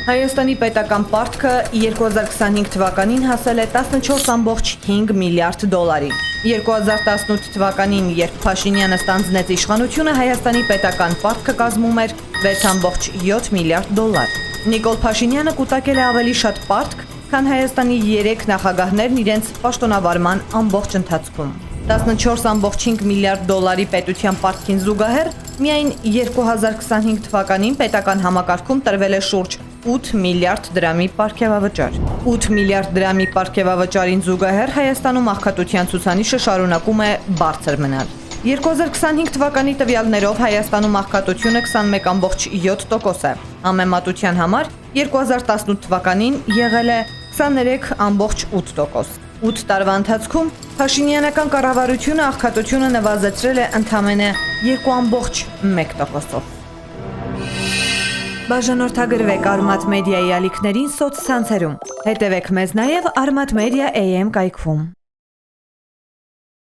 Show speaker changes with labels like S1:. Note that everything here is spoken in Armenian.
S1: Հայաստանի պետական պարտքը 2025 թվականին հասել է 14.5 միլիարդ դոլարի։ 2018 թվականին, երբ Փաշինյանը ստանձնեց իշխանությունը, Հայաստանի պետական պարտքը կազմում էր 6.7 միլիարդ դոլար։ Նիկոլ Փաշինյանը կուտակել է ավելի շատ պարտք, քան Հայաստանի 3 նախագահներն իրենց պաշտոնավարման ամբողջ ընթացքում։ 14.5 միլիարդ դոլարի պետության պարտքին զուգահեռ միայն 2025 թվականին պետական համակարգում տրվել է շուրջ 8 միլիարդ դրամի պարգևավճար։ 8 միլիարդ դրամի պարգևավճարին զուգահեռ Հայաստանում աղքատության ցուցանիշը շարունակում է բարձր մնալ։ 2025 թվականի տվյալներով Հայաստանում աղքատությունը 21.7% է։ Համեմատության համար 2018 թվականին եղել է 23.8%։ 8 տարվա ընթացքում Փաշինյանական կառավարությունը աղքատությունը նվազեցրել է ընդամենը 2.1%-ով։ Բաժանորդագրվեք Արմաթ մեդիայի ալիքներին սոցցանցերում։ Հետևեք մեզ նաև Armat Media AM կայքում։